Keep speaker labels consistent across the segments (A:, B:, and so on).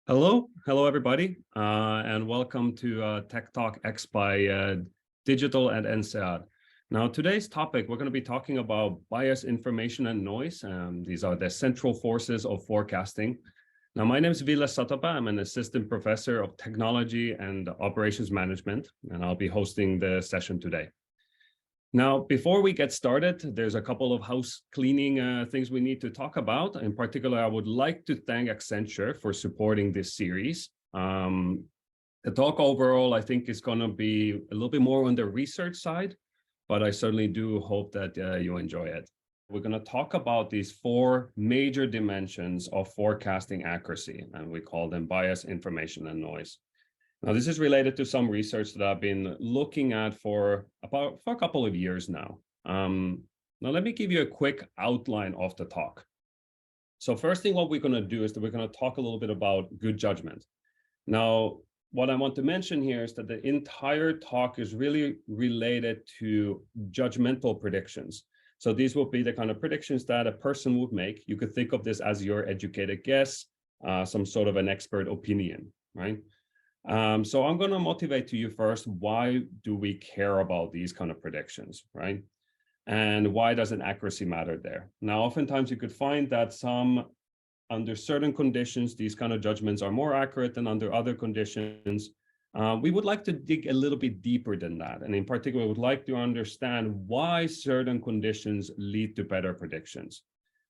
A: Hello everybody, and welcome to Tech Talk X by Digital at INSEAD. Now, today's topic, we're going to be talking about bias, information, and noise. These are the central forces of forecasting. Now, my name is Ville. I'm an assistant professor of technology and operations management, and I'll be hosting the session today. Now, before we get started, there's a couple of house cleaning things we need to talk about. In particular, I would like to thank Accenture for supporting this series. The talk overall, I think, is going to be a little bit more on the research side, but I certainly do hope that you enjoy it. We're going to talk about these four major dimensions of forecasting accuracy, and we call them bias, information, and noise. Now, this is related to some research that I've been looking at for a couple of years now. Now, let me give you a quick outline of the talk. So first thing, what we're going to do is that we're going to talk a little bit about good judgment. Now, what I want to mention here is that the entire talk is really related to judgmental predictions. So these will be the kind of predictions that a person would make. You could think of this as your educated guess, some sort of an expert opinion, right? So I'm going to motivate to you first, why do we care about these kind of predictions, right? And why doesn't accuracy matter there? Now, oftentimes you could find that under certain conditions, these kind of judgments are more accurate than under other conditions. We would like to dig a little bit deeper than that. And in particular, we would like to understand why certain conditions lead to better predictions.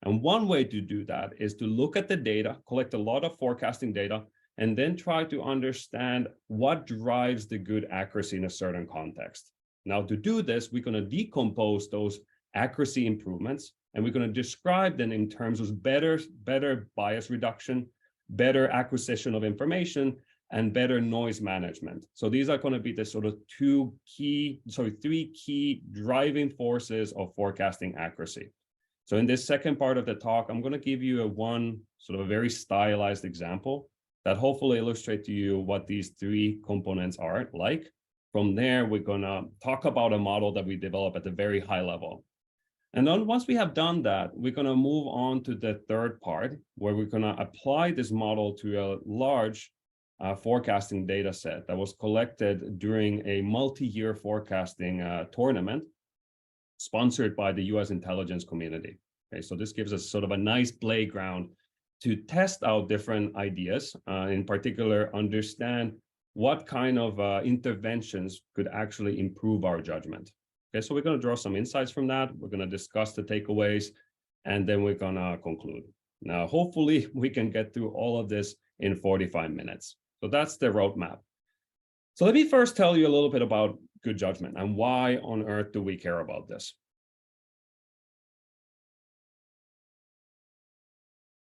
A: And one way to do that is to look at the data, collect a lot of forecasting data, and then try to understand what drives the good accuracy in a certain context. Now, to do this, we're going to decompose those accuracy improvements, and we're going to describe them in terms of better bias reduction, better acquisition of information, and better noise management. So these are going to be the sort of three key driving forces of forecasting accuracy. So in this second part of the talk, I'm going to give you a very stylized example that hopefully illustrate to you what these three components are like. From there, we're going to talk about a model that we develop at a very high level. And then once we have done that, we're going to move on to the third part, where we're going to apply this model to a large forecasting data set that was collected during a multi-year forecasting tournament sponsored by the US intelligence community. Okay, so this gives us sort of a nice playground to test out different ideas, in particular, understand what kind of interventions could actually improve our judgment. Okay, so we're going to draw some insights from that. We're going to discuss the takeaways, and then we're going to conclude. Now, hopefully, we can get through all of this in 45 minutes. So that's the roadmap. So let me first tell you a little bit about good judgment and why on earth do we care about this.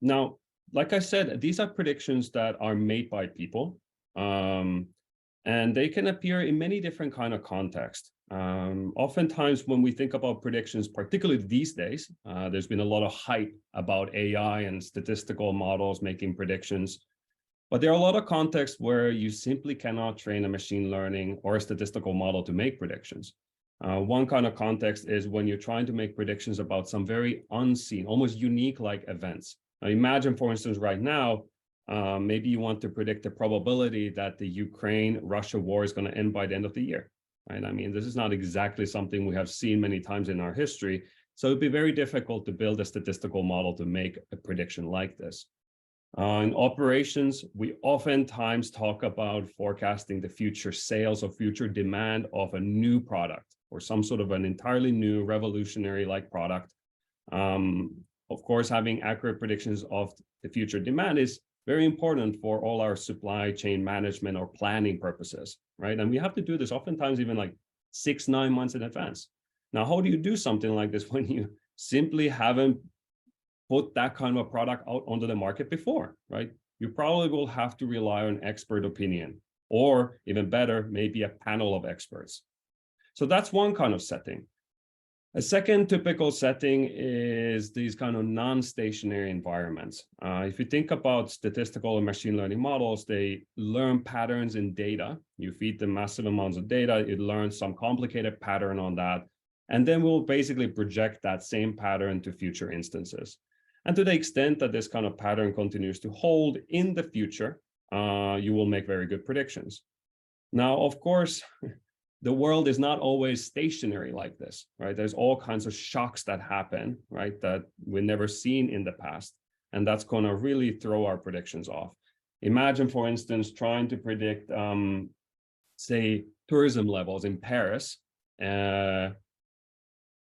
A: Now, like I said, these are predictions that are made by people, and they can appear in many different kind of contexts. Oftentimes, when we think about predictions, particularly these days, there's been a lot of hype about AI and statistical models making predictions. But there are a lot of contexts where you simply cannot train a machine learning or a statistical model to make predictions. One kind of context is when you're trying to make predictions about some very unseen, almost unique-like events. Now, imagine, for instance, right now, maybe you want to predict the probability that the Ukraine-Russia war is going to end by the end of the year, right? I mean, this is not exactly something we have seen many times in our history. So it'd be very difficult to build a statistical model to make a prediction like this. In operations, we oftentimes talk about forecasting the future sales or future demand of a new product or some sort of an entirely new revolutionary-like product. Of course, having accurate predictions of the future demand is very important for all our supply chain management or planning purposes, right? And we have to do this oftentimes even like 6-9 months in advance. Now, how do you do something like this when you simply haven't put that kind of a product out onto the market before, right? You probably will have to rely on expert opinion, or even better, maybe a panel of experts. So that's one kind of setting. A second typical setting is these kind of non-stationary environments. If you think about statistical and machine learning models, they learn patterns in data. You feed them massive amounts of data, it learns some complicated pattern on that, and then we'll basically project that same pattern to future instances. And to the extent that this kind of pattern continues to hold in the future, you will make very good predictions. Now, of course, the world is not always stationary like this, right? There's all kinds of shocks that happen, right, that we've never seen in the past. And that's going to really throw our predictions off. Imagine, for instance, trying to predict, say, tourism levels in Paris for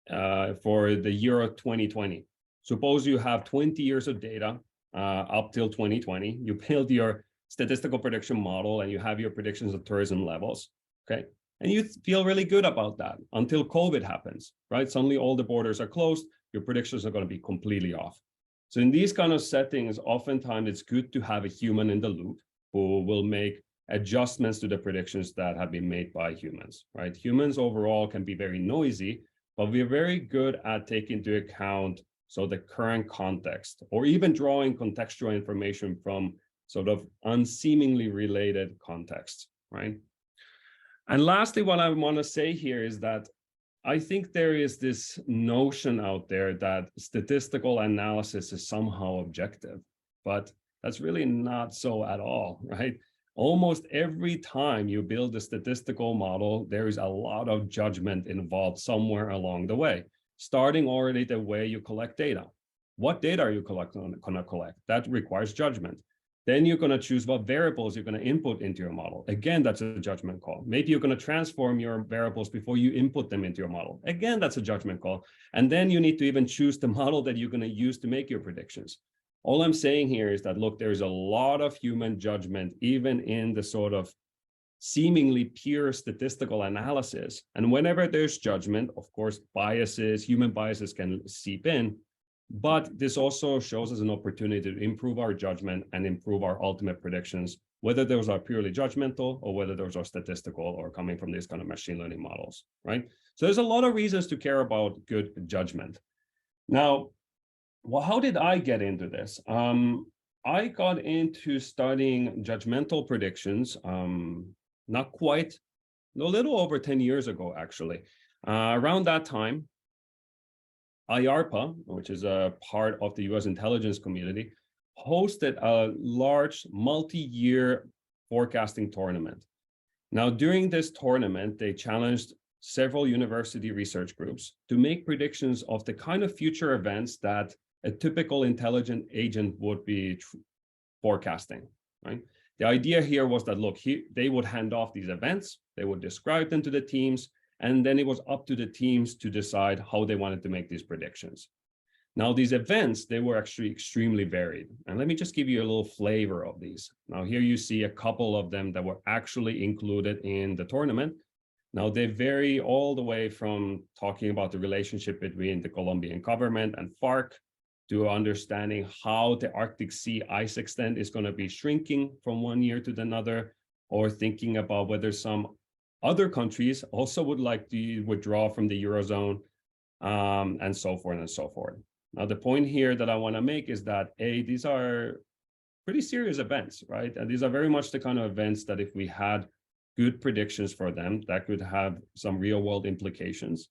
A: the year of 2020. Suppose you have 20 years of data up till 2020. You build your statistical prediction model and you have your predictions of tourism levels, okay? And you feel really good about that until COVID happens, right? Suddenly all the borders are closed, your predictions are going to be completely off. So in these kind of settings, oftentimes it's good to have a human in the loop who will make adjustments to the predictions that have been made by humans, right? Humans overall can be very noisy, but we're very good at taking into account the current context, or even drawing contextual information from sort of unseemingly related contexts, right? And lastly, what I want to say here is that I think there is this notion out there that statistical analysis is somehow objective, but that's really not so at all, right? Almost every time you build a statistical model, there is a lot of judgment involved somewhere along the way, starting already the way you collect data. What data are you going to collect? That requires judgment. Then you're going to choose what variables you're going to input into your model. Again, that's a judgment call. Maybe you're going to transform your variables before you input them into your model. Again, that's a judgment call. And then you need to even choose the model that you're going to use to make your predictions. All I'm saying here is that, look, there's a lot of human judgment, even in the sort of seemingly pure statistical analysis. And whenever there's judgment, of course, human biases can seep in. But this also shows us an opportunity to improve our judgment and improve our ultimate predictions, whether those are purely judgmental or whether those are statistical or coming from these kind of machine learning models, right? So there's a lot of reasons to care about good judgment. Now, well, how did I get into this? I got into studying judgmental predictions, not quite, a little over 10 years ago, actually. Around that time, IARPA, which is a part of the US intelligence community, hosted a large multi-year forecasting tournament. Now, during this tournament, they challenged several university research groups to make predictions of the kind of future events that a typical intelligent agent would be forecasting, right? The idea here was that, look, they would hand off these events, they would describe them to the teams, and then it was up to the teams to decide how they wanted to make these predictions. Now, these events, they were actually extremely varied. And let me just give you a little flavor of these. Now, here you see a couple of them that were actually included in the tournament. Now, they vary all the way from talking about the relationship between the Colombian government and FARC to understanding how the Arctic Sea ice extent is going to be shrinking from one year to another, or thinking about whether some other countries also would like to withdraw from the Eurozone, and so forth and so forth. Now, the point here that I want to make is that, these are pretty serious events, right? And these are very much the kind of events that if we had good predictions for them, that could have some real world implications.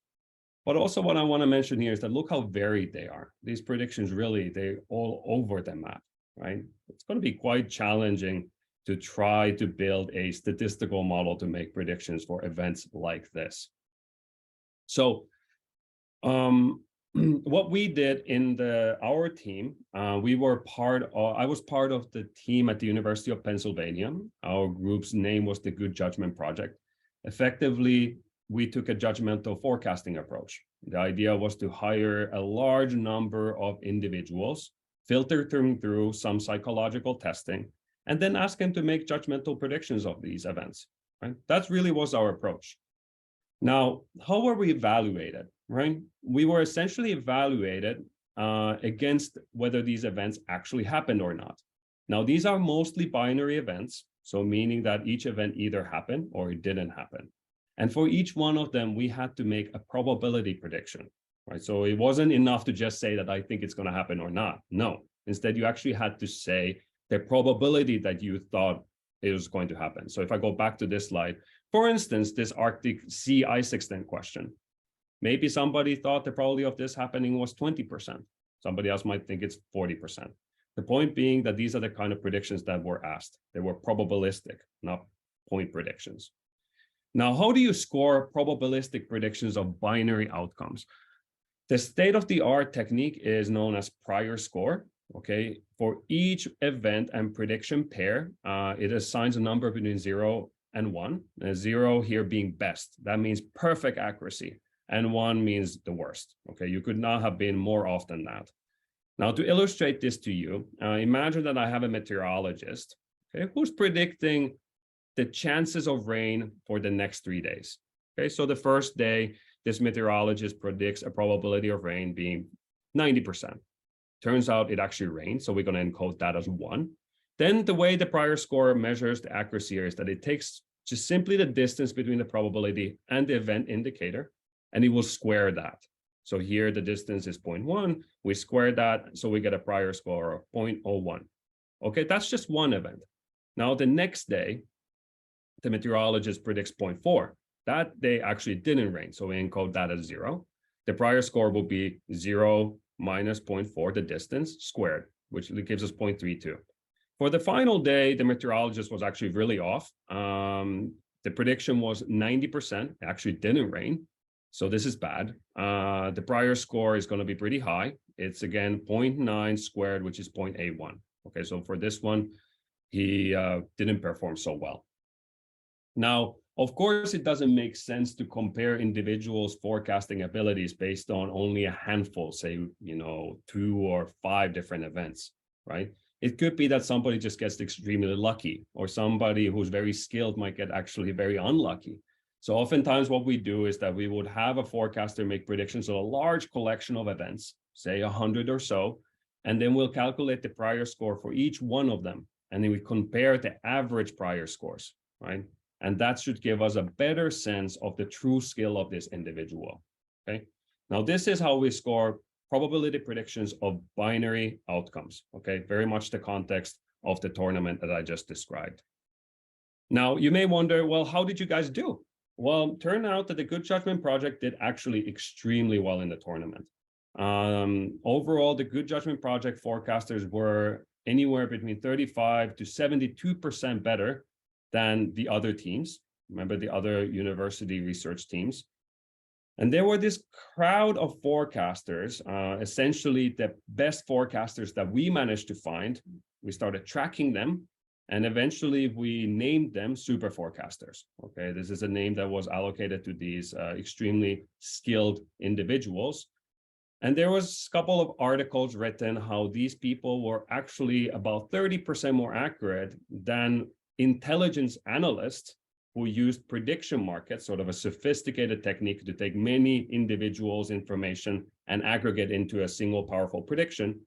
A: But also what I want to mention here is that look how varied they are. These predictions really, they're all over the map, right? It's going to be quite challenging to try to build a statistical model to make predictions for events like this. So what we did in our team, I was part of the team at the University of Pennsylvania. Our group's name was the Good Judgment Project. Effectively, we took a judgmental forecasting approach. The idea was to hire a large number of individuals, filter them through some psychological testing, and then ask them to make judgmental predictions of these events, right? That really was our approach. Now, how were we evaluated, right? We were essentially evaluated against whether these events actually happened or not. Now, these are mostly binary events, so meaning that each event either happened or it didn't happen. And for each one of them, we had to make a probability prediction, right? So it wasn't enough to just say that I think it's going to happen or not. No, instead, you actually had to say the probability that you thought it was going to happen. So if I go back to this slide, for instance, this Arctic Sea ice extent question, maybe somebody thought the probability of this happening was 20%. Somebody else might think it's 40%. The point being that these are the kind of predictions that were asked. They were probabilistic, not point predictions. Now, how do you score probabilistic predictions of binary outcomes? The state-of-the-art technique is known as prior score. Okay, for each event and prediction pair, it assigns a number between 0 and 1. And 0 here being best. That means perfect accuracy. And 1 means the worst. Okay, you could not have been more off than that. Now, to illustrate this to you, imagine that I have a meteorologist, okay, who's predicting the chances of rain for the next 3 days. Okay, so the first day, this meteorologist predicts a probability of rain being 90%. Turns out it actually rained, so we're going to encode that as 1. Then the way the prior score measures the accuracy is that it takes just simply the distance between the probability and the event indicator, and it will square that. So here the distance is 0.1, we square that, so we get a prior score of 0.01. Okay, that's just one event. Now the next day, the meteorologist predicts 0.4. That day actually didn't rain, so we encode that as 0. The prior score will be 0 minus 0.4, the distance, squared, which gives us 0.32. For the final day, the meteorologist was actually really off. The prediction was 90%, it actually didn't rain. So this is bad. The prior score is going to be pretty high. It's again 0.9 squared, which is 0.81. Okay, so for this one, he didn't perform so well. Now, of course, it doesn't make sense to compare individuals' forecasting abilities based on only a handful, say, 2 or 5 different events, right? It could be that somebody just gets extremely lucky, or somebody who's very skilled might get actually very unlucky. So oftentimes what we do is that we would have a forecaster make predictions of a large collection of events, say 100 or so, and then we'll calculate the prior score for each one of them. And then we compare the average prior scores, right? And that should give us a better sense of the true skill of this individual, okay? Now, this is how we score probability predictions of binary outcomes, okay? Very much the context of the tournament that I just described. Now, you may wonder, well, how did you guys do? Well, turned out that the Good Judgment Project did actually extremely well in the tournament. Overall, the Good Judgment Project forecasters were anywhere between 35 to 72% better than the other teams. Remember the other university research teams. And there were this crowd of forecasters, essentially the best forecasters that we managed to find. We started tracking them, and eventually we named them super forecasters. Okay, this is a name that was allocated to these extremely skilled individuals. And there was a couple of articles written how these people were actually about 30% more accurate than intelligence analysts who used prediction markets, sort of a sophisticated technique to take many individuals' information and aggregate into a single powerful prediction.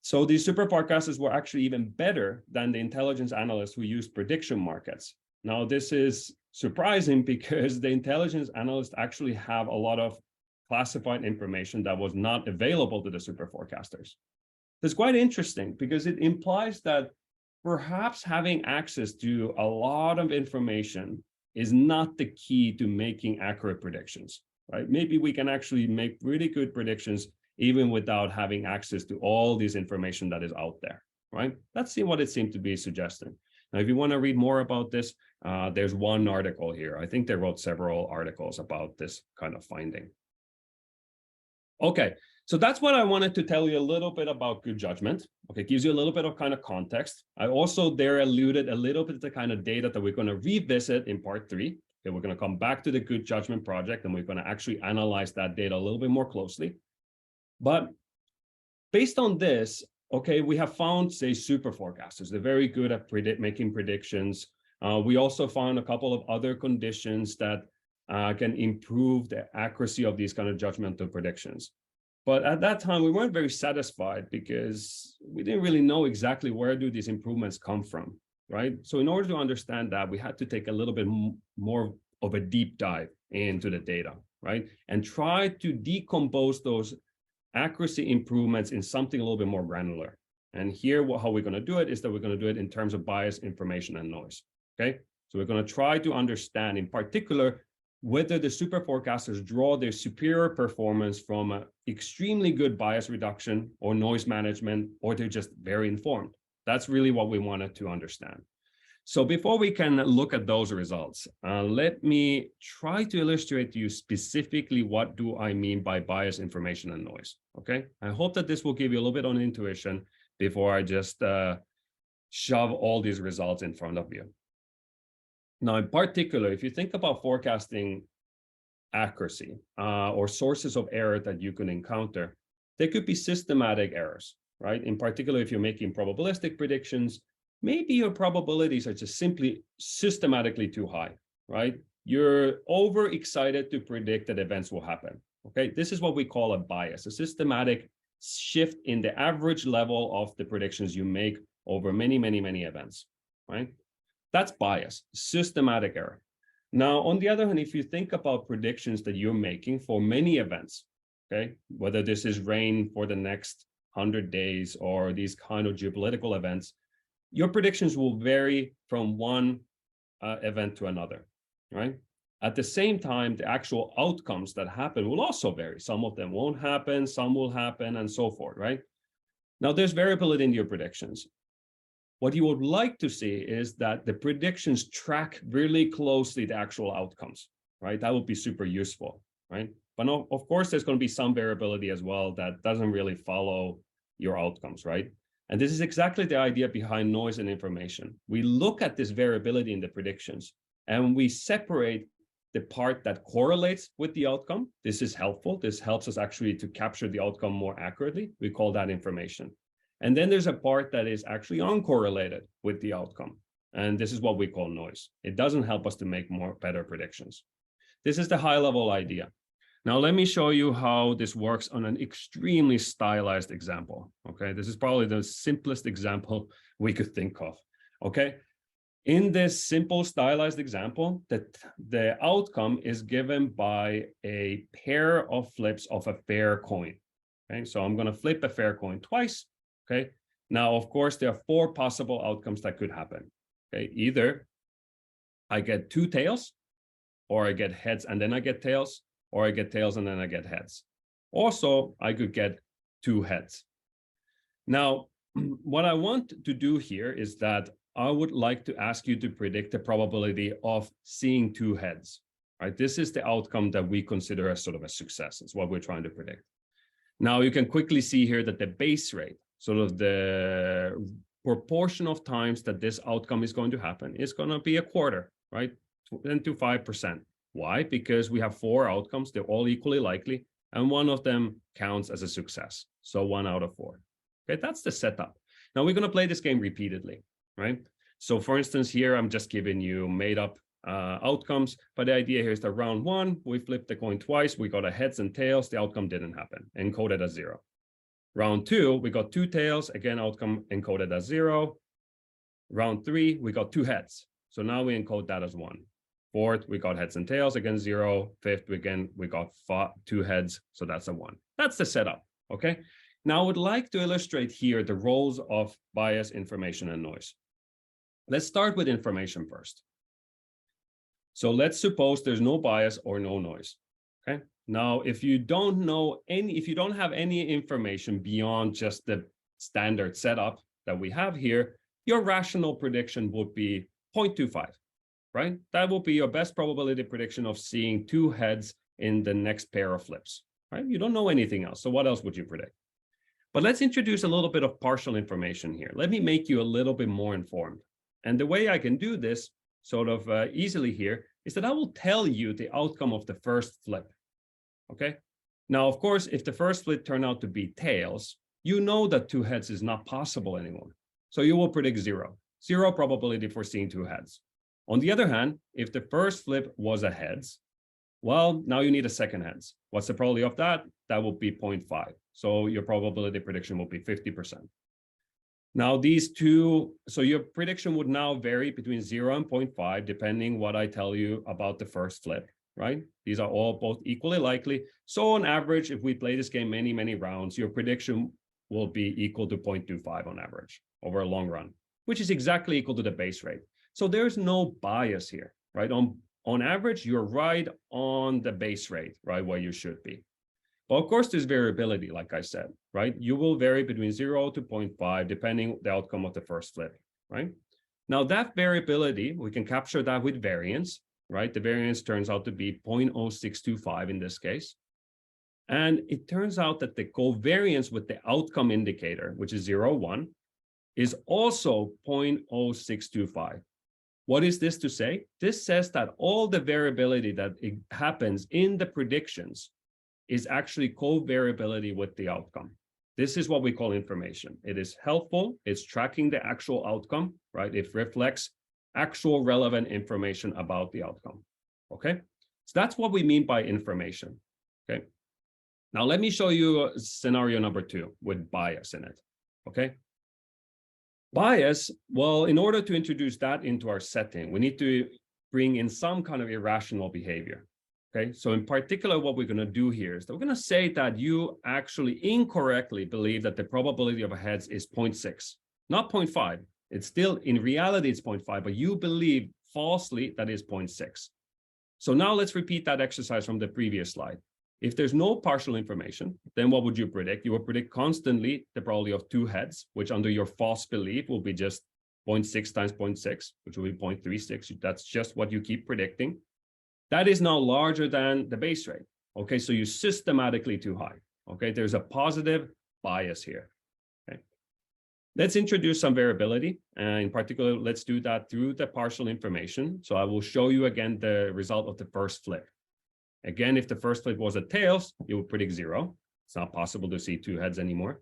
A: So these super forecasters were actually even better than the intelligence analysts who used prediction markets. Now, this is surprising because the intelligence analysts actually have a lot of classified information that was not available to the super forecasters. It's quite interesting because it implies that perhaps having access to a lot of information is not the key to making accurate predictions, right? Maybe we can actually make really good predictions even without having access to all this information that is out there, right? Let's see what it seemed to be suggesting. Now, if you want to read more about this, there's one article here. I think they wrote several articles about this kind of finding. Okay, so that's what I wanted to tell you a little bit about good judgment. Okay, it gives you a little bit of kind of context. I also there alluded a little bit to the kind of data that we're going to revisit in part 3. Okay, we're going to come back to the Good Judgment Project, and we're going to actually analyze that data a little bit more closely. But based on this, okay, we have found, say, super forecasters. They're very good at making predictions. We also found a couple of other conditions that can improve the accuracy of these kind of judgmental predictions. But at that time, we weren't very satisfied because we didn't really know exactly where do these improvements come from, right? So in order to understand that, we had to take a little bit more of a deep dive into the data, right? And try to decompose those accuracy improvements in something a little bit more granular. And here, how we're going to do it is that we're going to do it in terms of bias, information, and noise, okay? So we're going to try to understand, in particular, whether the super forecasters draw their superior performance from an extremely good bias reduction or noise management, or they're just very informed. That's really what we wanted to understand. So before we can look at those results, let me try to illustrate to you specifically what do I mean by bias, information, and noise, okay? I hope that this will give you a little bit on intuition before I just shove all these results in front of you. Now, in particular, if you think about forecasting accuracy or sources of error that you can encounter, there could be systematic errors, right? In particular, if you're making probabilistic predictions, maybe your probabilities are just simply systematically too high, right? You're overexcited to predict that events will happen, okay? This is what we call a bias, a systematic shift in the average level of the predictions you make over many, many, many events, right? That's bias, systematic error. Now, on the other hand, if you think about predictions that you're making for many events, okay, whether this is rain for the next 100 days or these kind of geopolitical events, your predictions will vary from one event to another, right? At the same time, the actual outcomes that happen will also vary. Some of them won't happen, some will happen, and so forth, right? Now, there's variability in your predictions. What you would like to see is that the predictions track really closely the actual outcomes, right? That would be super useful, right? But no, of course, there's going to be some variability as well that doesn't really follow your outcomes, right? And this is exactly the idea behind noise and information. We look at this variability in the predictions and we separate the part that correlates with the outcome. This is helpful. This helps us actually to capture the outcome more accurately. We call that information. And then there's a part that is actually uncorrelated with the outcome. And this is what we call noise. It doesn't help us to make better predictions. This is the high level idea. Now, let me show you how this works on an extremely stylized example. Okay, this is probably the simplest example we could think of. Okay, in this simple stylized example, the outcome is given by a pair of flips of a fair coin. Okay, so I'm going to flip a fair coin twice. Okay, now, of course, there are four possible outcomes that could happen. Okay, either I get two tails, or I get heads and then I get tails, or I get tails and then I get heads. Also, I could get two heads. Now, what I want to do here is that I would like to ask you to predict the probability of seeing two heads, right? This is the outcome that we consider as sort of a success. It's what we're trying to predict. Now, you can quickly see here that the base rate, sort of the proportion of times that this outcome is going to happen, is going to be a quarter, right? 10 to 5%. Why? Because we have four outcomes. They're all equally likely, and one of them counts as a success. So 1 out of 4. Okay, that's the setup. Now we're going to play this game repeatedly, right? So for instance, here I'm just giving you made up outcomes, but the idea here is that round 1, we flipped the coin twice. We got a heads and tails. The outcome didn't happen, encoded as 0. Round 2, we got two tails. Again, outcome encoded as 0. Round 3, we got two heads. So now we encode that as 1. Fourth, we got heads and tails, again 0. Fifth, again, we got two heads, so that's a 1. That's the setup, okay? Now I would like to illustrate here the roles of bias, information, and noise. Let's start with information first. So let's suppose there's no bias or no noise, okay? Now, if you don't have any information beyond just the standard setup that we have here, your rational prediction would be 0.25. Right? That will be your best probability prediction of seeing two heads in the next pair of flips, right? You don't know anything else. So what else would you predict? But let's introduce a little bit of partial information here. Let me make you a little bit more informed. And the way I can do this sort of easily here is that I will tell you the outcome of the first flip, okay? Now, of course, if the first flip turned out to be tails, you know that two heads is not possible anymore. So you will predict 0. 0 probability for seeing two heads. On the other hand, if the first flip was a heads, well, now you need a second heads. What's the probability of that? That will be 0.5. So your probability prediction will be 50%. Now these two, so your prediction would now vary between 0 and 0.5, depending what I tell you about the first flip, right? These are all both equally likely. So on average, if we play this game many, many rounds, your prediction will be equal to 0.25 on average over a long run, which is exactly equal to the base rate. So there's no bias here, right? On on average, you're right on the base rate, right, where you should be. But of course, there's variability, like I said, right? You will vary between 0 to 0.5, depending on the outcome of the first flip, right? Now, that variability, we can capture that with variance, right? The variance turns out to be 0.0625 in this case. And it turns out that the covariance with the outcome indicator, which is 0, 1, is also 0.0625. What is this to say? This says that all the variability that happens in the predictions is actually covariability with the outcome. This is what we call information. It is helpful. It's tracking the actual outcome, right? It reflects actual relevant information about the outcome, okay? So that's what we mean by information, okay? Now, let me show you scenario number 2 with bias in it, okay? Bias, well, in order to introduce that into our setting, we need to bring in some kind of irrational behavior, okay? So in particular, what we're going to do here is that we're going to say that you actually incorrectly believe that the probability of a heads is 0.6, not 0.5. It's still, in reality, it's 0.5, but you believe falsely that is 0.6. So now let's repeat that exercise from the previous slide. If there's no partial information, then what would you predict? You will predict constantly the probability of 2 heads, which under your false belief will be just 0.6 times 0.6, which will be 0.36. That's just what you keep predicting. That is now larger than the base rate. Okay, so you're systematically too high. Okay, there's a positive bias here. Okay, let's introduce some variability. And in particular, let's do that through the partial information. So I will show you again the result of the first flip. Again, if the first flip was a tails, you will predict 0. It's not possible to see 2 heads anymore.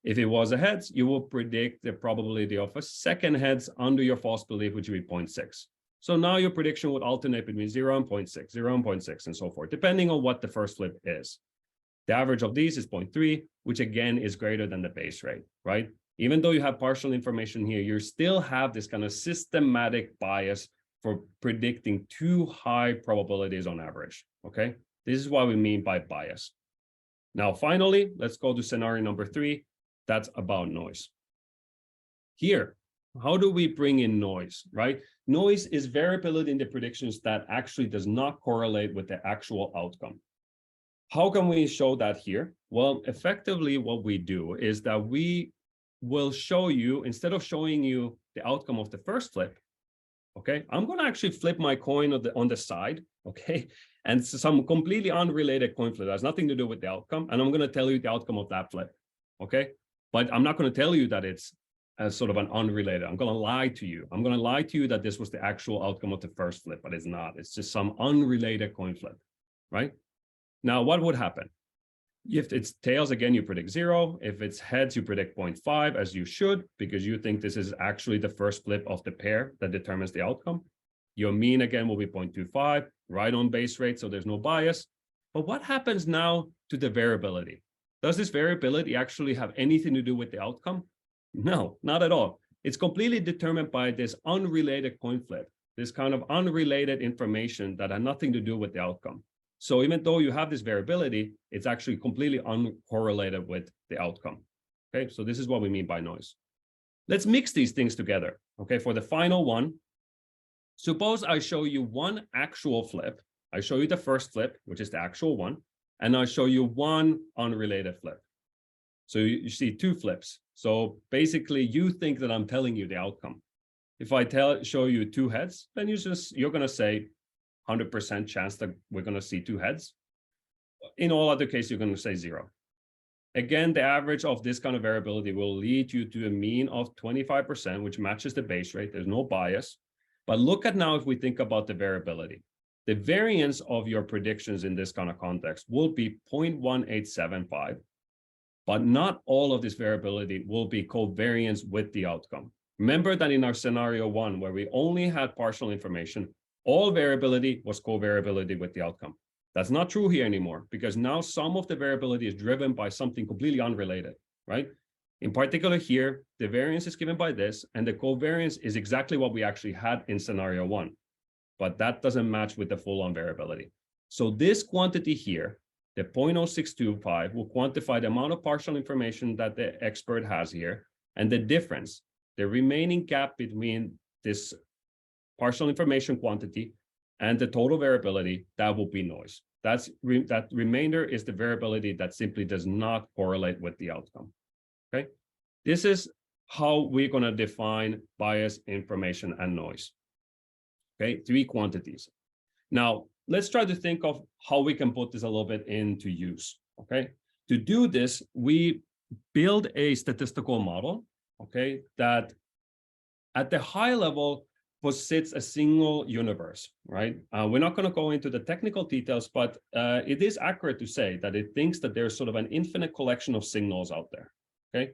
A: If it was a heads, you will predict the probability of a second heads under your false belief, which would be 0.6. So now your prediction would alternate between 0 and 0.6, 0 and 0.6, and so forth, depending on what the first flip is. The average of these is 0.3, which again is greater than the base rate, right? Even though you have partial information here, you still have this kind of systematic bias for predicting too high probabilities on average, okay? This is what we mean by bias. Now, finally, let's go to scenario number 3. That's about noise. Here, how do we bring in noise, right? Noise is variability in the predictions that actually does not correlate with the actual outcome. How can we show that here? Well, effectively, what we do is that we will show you, instead of showing you the outcome of the first flip, okay, I'm going to actually flip my coin on the side, okay, and some completely unrelated coin flip that has nothing to do with the outcome, and I'm going to tell you the outcome of that flip, okay? But I'm not going to tell you that it's as sort of an unrelated. I'm going to lie to you. I'm going to lie to you that this was the actual outcome of the first flip, but it's not. It's just some unrelated coin flip, right? Now, what would happen? If it's tails, again, you predict 0. If it's heads, you predict 0.5, as you should, because you think this is actually the first flip of the pair that determines the outcome. Your mean, again, will be 0.25, right on base rate, so there's no bias. But what happens now to the variability? Does this variability actually have anything to do with the outcome? No, not at all. It's completely determined by this unrelated coin flip, this kind of unrelated information that had nothing to do with the outcome. So even though you have this variability, it's actually completely uncorrelated with the outcome. Okay, so this is what we mean by noise. Let's mix these things together. Okay, for the final one, suppose I show you one actual flip. I show you the first flip, which is the actual one, and I show you one unrelated flip. So you see 2 flips. So basically, you think that I'm telling you the outcome. If I show you 2 heads, then you're going to say 100% chance that we're going to see 2 heads. In all other cases, you're going to say 0. Again, the average of this kind of variability will lead you to a mean of 25%, which matches the base rate. There's no bias. But look at now if we think about the variability. The variance of your predictions in this kind of context will be 0.1875, but not all of this variability will be covariance with the outcome. Remember that in our scenario 1, where we only had partial information, all variability was covariability with the outcome. That's not true here anymore, because now some of the variability is driven by something completely unrelated, right? In particular here, the variance is given by this, and the covariance is exactly what we actually had in scenario 1, but that doesn't match with the full-on variability. So this quantity here, the 0.0625, will quantify the amount of partial information that the expert has here, and the difference, the remaining gap between this partial information quantity and the total variability, that will be noise. That remainder is the variability that simply does not correlate with the outcome. Okay, this is how we're going to define bias, information, and noise. Okay, 3 quantities. Now, let's try to think of how we can put this a little bit into use. Okay, to do this, we build a statistical model, okay, that at the high level posits a single universe, right? We're not going to go into the technical details, but it is accurate to say that it thinks that there's sort of an infinite collection of signals out there, okay?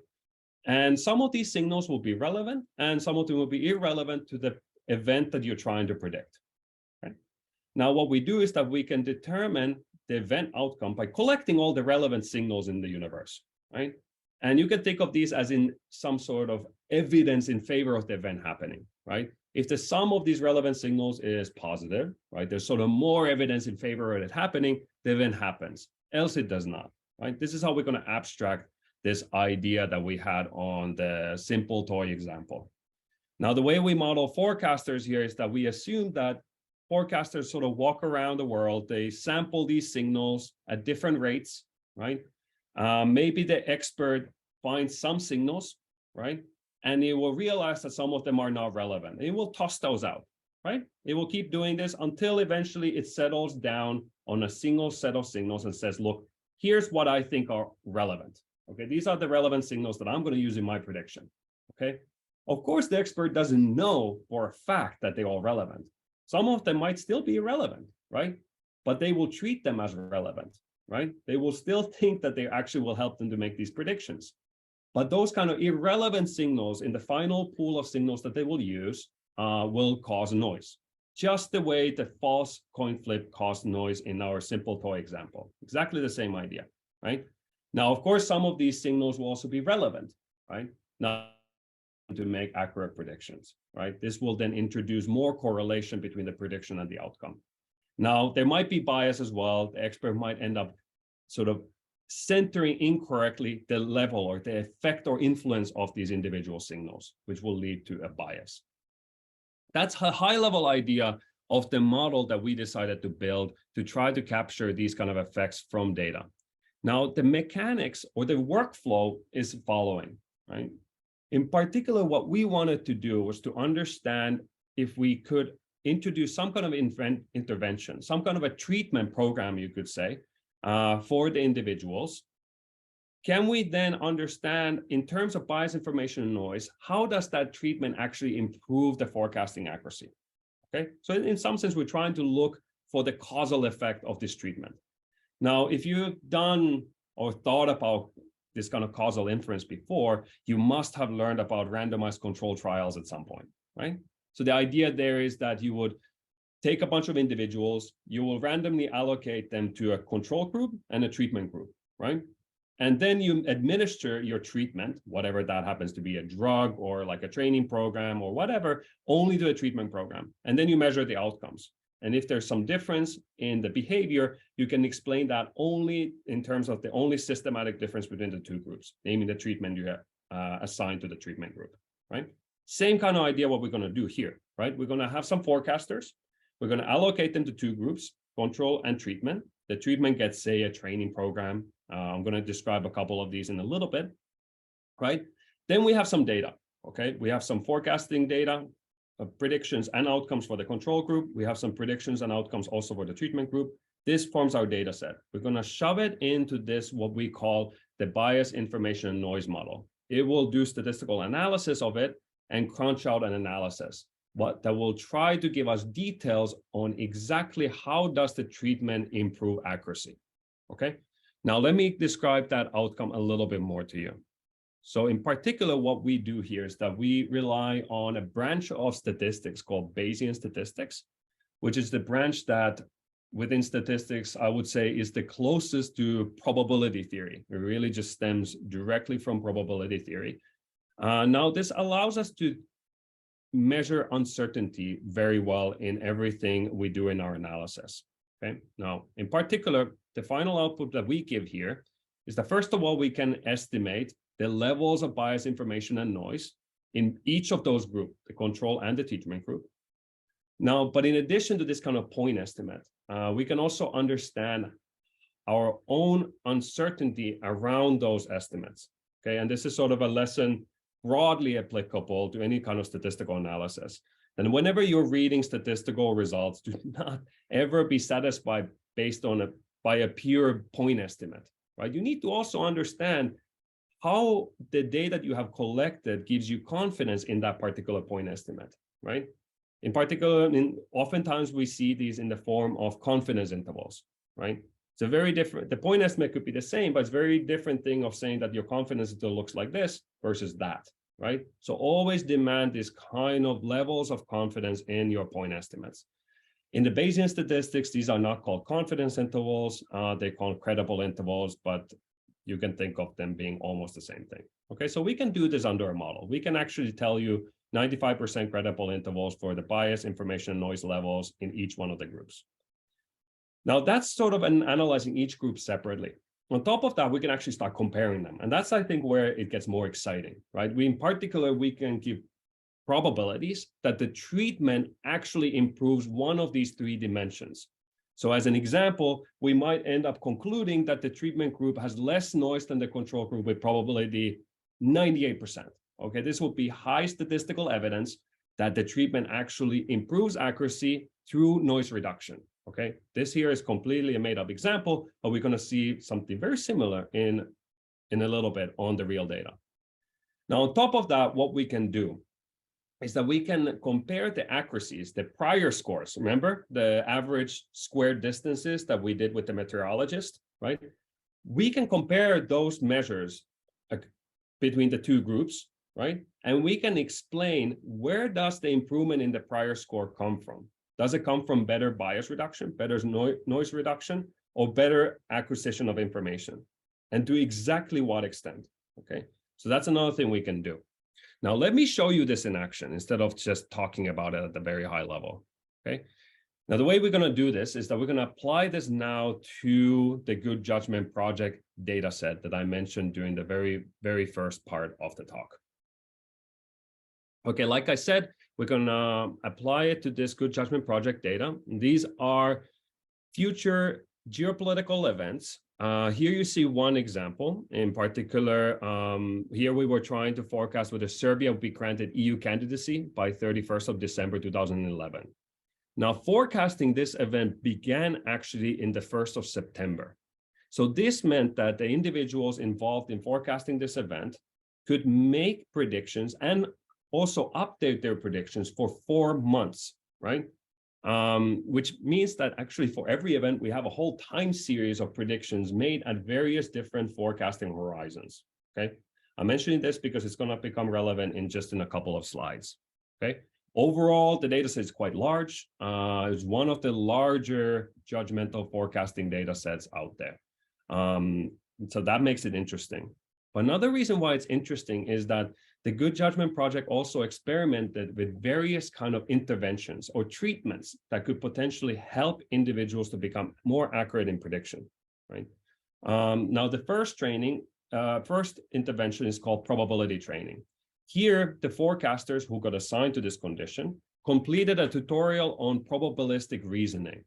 A: And some of these signals will be relevant, and some of them will be irrelevant to the event that you're trying to predict, okay? Now, what we do is that we can determine the event outcome by collecting all the relevant signals in the universe, right? And you can think of these as in some sort of evidence in favor of the event happening, right? If the sum of these relevant signals is positive, right, there's sort of more evidence in favor of it happening, the event happens, else it does not, right? This is how we're going to abstract this idea that we had on the simple toy example. Now, the way we model forecasters here is that we assume that forecasters sort of walk around the world, they sample these signals at different rates, right? Maybe the expert finds some signals, right? And it will realize that some of them are not relevant. It will toss those out, right? It will keep doing this until eventually it settles down on a single set of signals and says, look, here's what I think are relevant. Okay, these are the relevant signals that I'm going to use in my prediction. Okay, of course, the expert doesn't know for a fact that they're all relevant. Some of them might still be irrelevant, right? But they will treat them as relevant, right? They will still think that they actually will help them to make these predictions. But those kind of irrelevant signals in the final pool of signals that they will use will cause noise. Just the way the false coin flip caused noise in our simple toy example. Exactly the same idea, right? Now, of course, some of these signals will also be relevant, right? Now, to make accurate predictions, right? This will then introduce more correlation between the prediction and the outcome. Now, there might be bias as well. The expert might end up sort of centering incorrectly the level or the effect or influence of these individual signals, which will lead to a bias. That's a high-level idea of the model that we decided to build to try to capture these kind of effects from data. Now, the mechanics or the workflow is following, right? In particular, what we wanted to do was to understand if we could introduce some kind of intervention, some kind of a treatment program, you could say, for the individuals. Can we then understand, in terms of bias, information, and noise, how does that treatment actually improve the forecasting accuracy? Okay, so in some sense, we're trying to look for the causal effect of this treatment. Now, if you've done or thought about this kind of causal inference before, you must have learned about randomized control trials at some point, right? So the idea there is that you would take a bunch of individuals, you will randomly allocate them to a control group and a treatment group, right? And then you administer your treatment, whatever that happens to be, a drug or like a training program or whatever, only to a treatment program. And then you measure the outcomes. And if there's some difference in the behavior, you can explain that only in terms of the only systematic difference between the two groups, namely the treatment you have assigned to the treatment group, right? Same kind of idea what we're going to do here, right? We're going to have some forecasters. We're going to allocate them to two groups, control and treatment. The treatment gets, say, a training program. I'm going to describe a couple of these in a little bit, right? Then we have some data, okay? We have some forecasting data, predictions and outcomes for the control group. We have some predictions and outcomes also for the treatment group. This forms our data set. We're going to shove it into this, what we call the bias, information, and noise model. It will do statistical analysis of it and crunch out an analysis that will try to give us details on exactly how does the treatment improve accuracy. Okay, now let me describe that outcome a little bit more to you. So in particular, what we do here is that we rely on a branch of statistics called Bayesian statistics, which is the branch that within statistics, I would say is the closest to probability theory. It really just stems directly from probability theory. Now, this allows us to measure uncertainty very well in everything we do in our analysis. Okay. Now, in particular, the final output that we give here is that first of all, we can estimate the levels of bias, information, and noise in each of those groups, the control and the treatment group. Now, but in addition to this kind of point estimate, we can also understand our own uncertainty around those estimates. Okay, and this is sort of a lesson broadly applicable to any kind of statistical analysis. And whenever you're reading statistical results, do not ever be satisfied based on by a pure point estimate, right? You need to also understand how the data you have collected gives you confidence in that particular point estimate, right? In particular, oftentimes we see these in the form of confidence intervals, right? It's a very different, the point estimate could be the same, but it's a very different thing of saying that your confidence interval looks like this versus that, right? So always demand this kind of levels of confidence in your point estimates. In the Bayesian statistics, these are not called confidence intervals, they're called credible intervals, but you can think of them being almost the same thing. Okay, so we can do this under a model. We can actually tell you 95% credible intervals for the bias, information, and noise levels in each one of the groups. Now that's sort of analyzing each group separately. On top of that, we can actually start comparing them. And that's, I think, where it gets more exciting, right? In particular, we can give probabilities that the treatment actually improves one of these three dimensions. So as an example, we might end up concluding that the treatment group has less noise than the control group with probability 98%. Okay, this would be high statistical evidence that the treatment actually improves accuracy through noise reduction. Okay, this here is completely a made-up example, but we're going to see something very similar in a little bit on the real data. Now, on top of that, what we can do is that we can compare the accuracies, the prior scores. Remember the average squared distances that we did with the meteorologist, right? We can compare those measures between the two groups, right? And we can explain where does the improvement in the prior score come from? Does it come from better bias reduction, better noise reduction, or better acquisition of information? And to exactly what extent, okay? So that's another thing we can do. Now, let me show you this in action instead of just talking about it at the very high level, okay? Now, the way we're going to do this is that we're going to apply this now to the Good Judgment Project data set that I mentioned during the very first part of the talk. Okay, like I said, we're going to apply it to this Good Judgment Project data. These are future geopolitical events. Here you see one example. In particular, here we were trying to forecast whether Serbia would be granted EU candidacy by 31st of December 2011. Now, forecasting this event began actually in the 1st of September. So this meant that the individuals involved in forecasting this event could make predictions and also update their predictions for 4 months, right? Which means that actually for every event, we have a whole time series of predictions made at various different forecasting horizons, okay? I'm mentioning this because it's going to become relevant in a couple of slides, okay? Overall, the data set is quite large. It's one of the larger judgmental forecasting data sets out there. So that makes it interesting. But another reason why it's interesting is that the Good Judgment Project also experimented with various kind of interventions or treatments that could potentially help individuals to become more accurate in prediction, right? Now, the first intervention is called probability training. Here, the forecasters who got assigned to this condition completed a tutorial on probabilistic reasoning.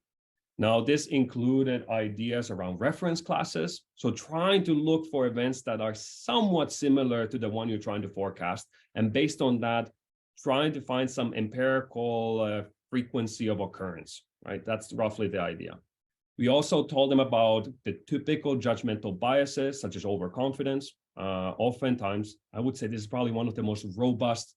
A: Now, this included ideas around reference classes, so trying to look for events that are somewhat similar to the one you're trying to forecast, and based on that, trying to find some empirical frequency of occurrence, right? That's roughly the idea. We also told them about the typical judgmental biases, such as overconfidence. Oftentimes, I would say this is probably one of the most robust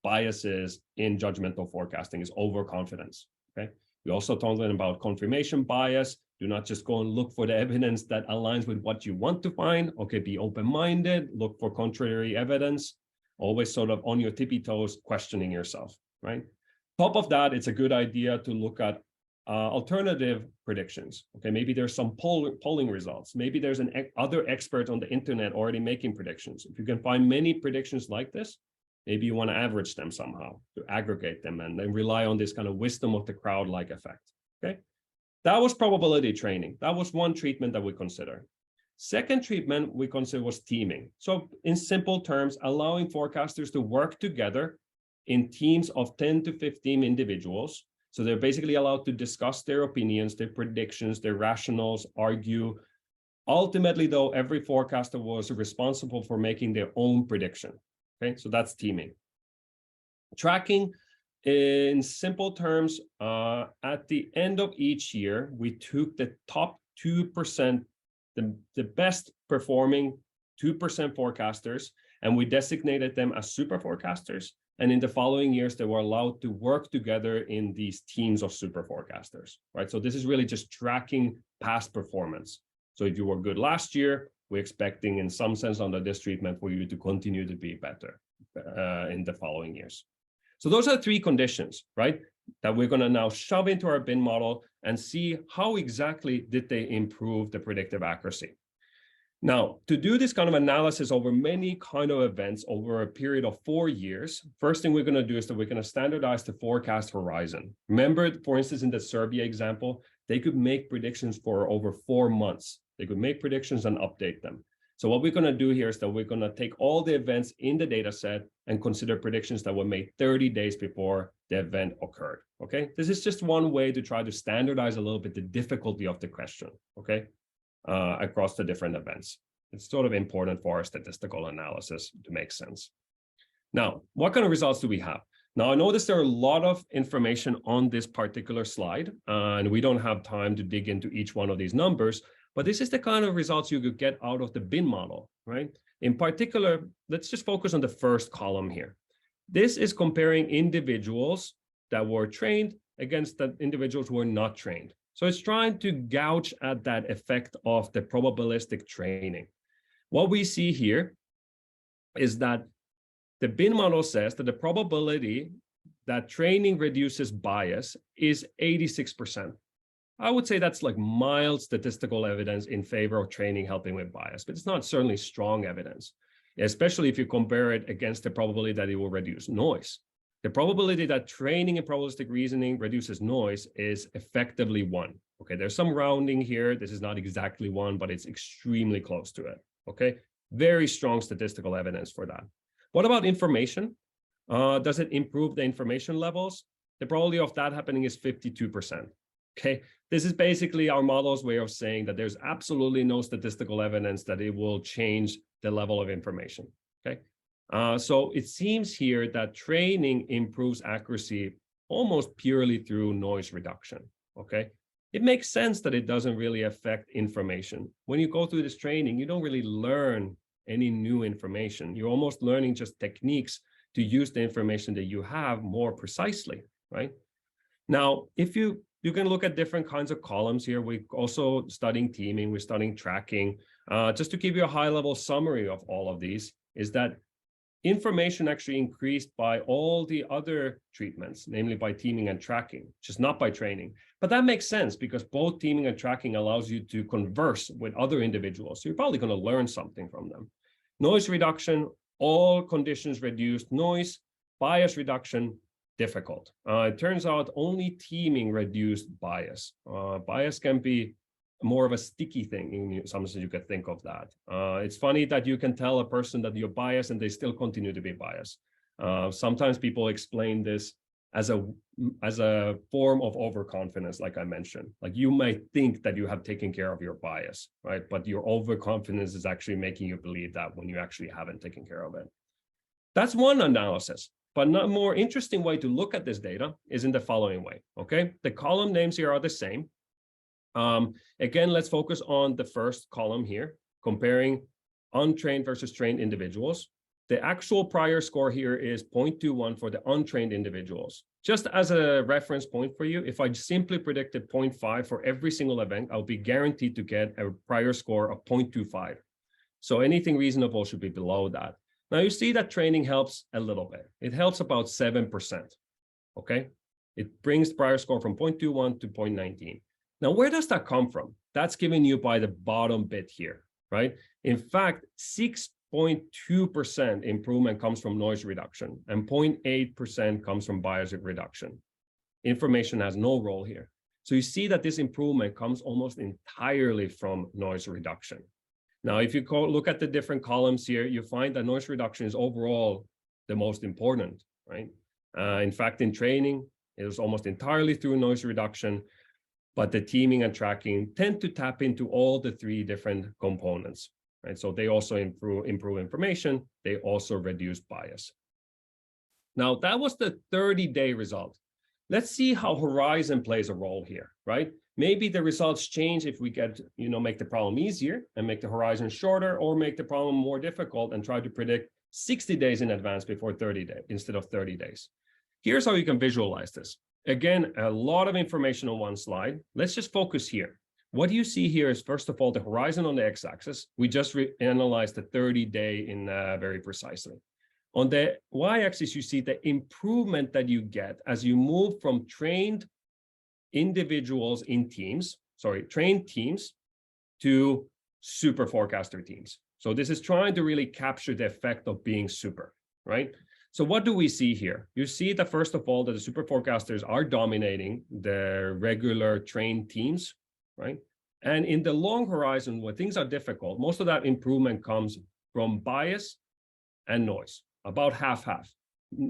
A: biases in judgmental forecasting is overconfidence, okay? We also told them about confirmation bias. Do not just go and look for the evidence that aligns with what you want to find. Okay, be open-minded, look for contrary evidence, always sort of on your tippy toes, questioning yourself, right? Top of that, it's a good idea to look at alternative predictions. Okay, maybe there's some polling results. Maybe there's other expert on the internet already making predictions. If you can find many predictions like this, maybe you want to average them somehow to aggregate them and then rely on this kind of wisdom of the crowd-like effect, okay? That was probability training. That was one treatment that we consider. Second treatment we consider was teaming. So in simple terms, allowing forecasters to work together in teams of 10 to 15 individuals So they're basically allowed to discuss their opinions, their predictions, their rationales, argue. Ultimately, though, every forecaster was responsible for making their own prediction. Okay, so that's teaming. Tracking, in simple terms, at the end of each year, we took the top 2%, the best performing 2% forecasters, and we designated them as super forecasters. And in the following years, they were allowed to work together in these teams of super forecasters, right? So this is really just tracking past performance. So if you were good last year, we're expecting in some sense under this treatment for you to continue to be better in the following years. So those are 3 conditions, right? That we're gonna now shove into our bin model and see how exactly did they improve the predictive accuracy. Now, to do this kind of analysis over many kind of events over a period of 4 years, first thing we're going to do is that we're going to standardize the forecast horizon. Remember, for instance, in the Serbia example, they could make predictions for over 4 months. They could make predictions and update them. So what we're going to do here is that we're going to take all the events in the data set and consider predictions that were made 30 days before the event occurred. Okay, this is just one way to try to standardize a little bit the difficulty of the question. Okay. Across the different events. It's sort of important for our statistical analysis to make sense. Now, what kind of results do we have? Now, I noticed there are a lot of information on this particular slide, and we don't have time to dig into each one of these numbers, but this is the kind of results you could get out of the bin model, right? In particular, let's just focus on the first column here. This is comparing individuals that were trained against the individuals who were not trained. So it's trying to gouge at that effect of the probabilistic training. What we see here is that the bin model says that the probability that training reduces bias is 86%. I would say that's like mild statistical evidence in favor of training helping with bias, but it's not certainly strong evidence, especially if you compare it against the probability that it will reduce noise. The probability that training and probabilistic reasoning reduces noise is effectively 1. Okay, there's some rounding here. This is not exactly 1, but it's extremely close to it. Okay, very strong statistical evidence for that. What about information? Does it improve the information levels? The probability of that happening is 52%. Okay, this is basically our model's way of saying that there's absolutely no statistical evidence that it will change the level of information. Okay. So it seems here that training improves accuracy almost purely through noise reduction, okay? It makes sense that it doesn't really affect information. When you go through this training, you don't really learn any new information. You're almost learning just techniques to use the information that you have more precisely, right? Now, if you can look at different kinds of columns here. We're also studying teaming, we're studying tracking. Just to give you a high-level summary of all of these is that information actually increased by all the other treatments, namely by teaming and tracking, just not by training. But that makes sense because both teaming and tracking allows you to converse with other individuals. So you're probably going to learn something from them. Noise reduction, all conditions reduced noise. Bias reduction, difficult. It turns out only teaming reduced bias. Bias can be more of a sticky thing in some sense. You could think of that. It's funny that you can tell a person that you're biased and they still continue to be biased. Sometimes people explain this as a form of overconfidence, like I mentioned. Like you might think that you have taken care of your bias, right? But your overconfidence is actually making you believe that when you actually haven't taken care of it. That's one analysis. But a more interesting way to look at this data is in the following way, okay? The column names here are the same. Again, let's focus on the first column here, comparing untrained versus trained individuals. The actual prior score here is 0.21 for the untrained individuals. Just as a reference point for you, if I simply predicted 0.5 for every single event, I'll be guaranteed to get a prior score of 0.25. So anything reasonable should be below that. Now you see that training helps a little bit. It helps about 7%, okay? It brings the prior score from 0.21 to 0.19. Now, where does that come from? That's given you by the bottom bit here, right? In fact, 6.2% improvement comes from noise reduction and 0.8% comes from bias reduction. Information has no role here. So you see that this improvement comes almost entirely from noise reduction. Now, if you look at the different columns here, you find that noise reduction is overall the most important, right? In fact, in training, It was almost entirely through noise reduction, but the teaming and tracking tend to tap into all the three different components, right? So they also improve information. They also reduce bias. Now, that was the 30-day result. Let's see how Horizon plays a role here, right? Maybe the results change if we get, make the problem easier and make the horizon shorter, or make the problem more difficult and try to predict 60 days in advance before 30 days instead of 30 days. Here's how you can visualize this. Again, a lot of information on one slide. Let's just focus here. What you see here is, first of all, the horizon on the x-axis. We just analyzed the 30-day in very precisely. On the y-axis, you see the improvement that you get as you move from trained individuals in teams, trained teams, to super forecaster teams. So this is trying to really capture the effect of being super, right? So what do we see here? You see that, first of all, that the super forecasters are dominating the regular trained teams, right? And in the long horizon, when things are difficult, most of that improvement comes from bias and noise, about half-half.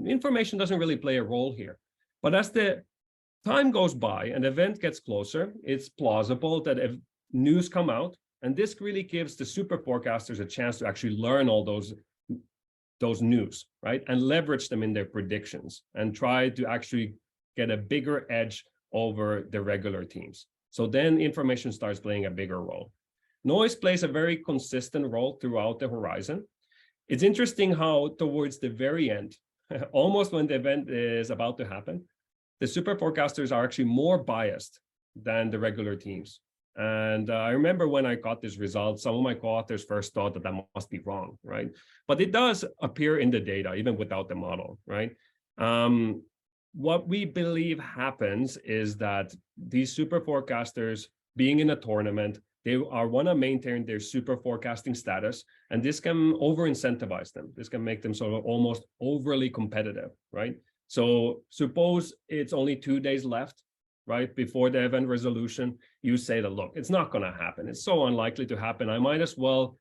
A: Information doesn't really play a role here. But as the time goes by and the event gets closer, it's plausible that if news come out, and this really gives the super forecasters a chance to actually learn all those news, right? And leverage them in their predictions and try to actually get a bigger edge over the regular teams. So then information starts playing a bigger role. Noise plays a very consistent role throughout the horizon. It's interesting how towards the very end, almost when the event is about to happen, the super forecasters are actually more biased than the regular teams. And I remember when I got this result, some of my co-authors first thought that that must be wrong, right? But it does appear in the data, even without the model, right? What we believe happens is that these super forecasters, being in a tournament, they want to maintain their super forecasting status, and this can over-incentivize them. This can make them sort of almost overly competitive, right? So suppose it's only 2 days left, right, before the event resolution. You say that, look, it's not going to happen. It's so unlikely to happen. I might as well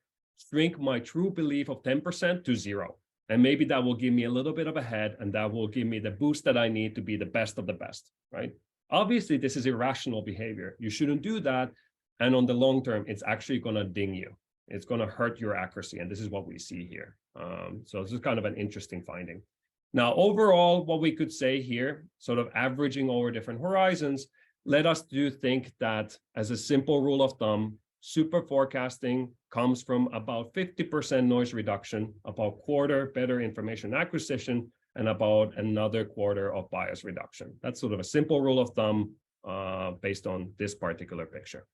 A: shrink my true belief of 10% to 0. And maybe that will give me a little bit of a head, and that will give me the boost that I need to be the best of the best, right? Obviously, this is irrational behavior. You shouldn't do that. And on the long term, it's actually going to ding you. It's going to hurt your accuracy. And this is what we see here. So this is kind of an interesting finding. Now, overall, what we could say here, sort of averaging over different horizons, led us to think that, as a simple rule of thumb, super forecasting comes from about 50% noise reduction, about quarter better information acquisition, and about another quarter of bias reduction. That's sort of a simple rule of thumb based on this particular picture.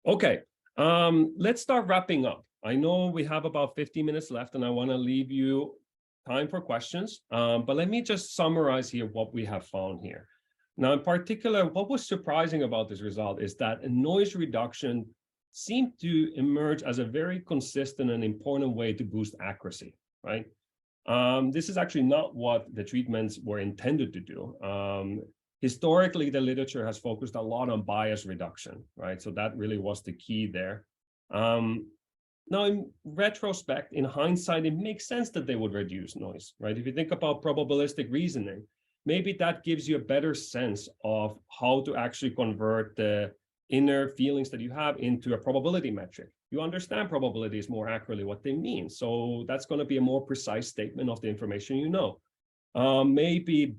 A: Okay, let's start wrapping up. I know we have about 50 minutes left, and I want to leave you time for questions, but let me just summarize here what we have found here. Now, in particular, what was surprising about this result is that noise reduction seemed to emerge as a very consistent and important way to boost accuracy, right? This is actually not what the treatments were intended to do. Historically, the literature has focused a lot on bias reduction, right? So that really was the key there. Now, in retrospect, in hindsight, it makes sense that they would reduce noise, right? If you think about probabilistic reasoning, maybe that gives you a better sense of how to actually convert the inner feelings that you have into a probability metric. You understand probabilities more accurately, what they mean. So that's going to be a more precise statement of the information you know. Maybe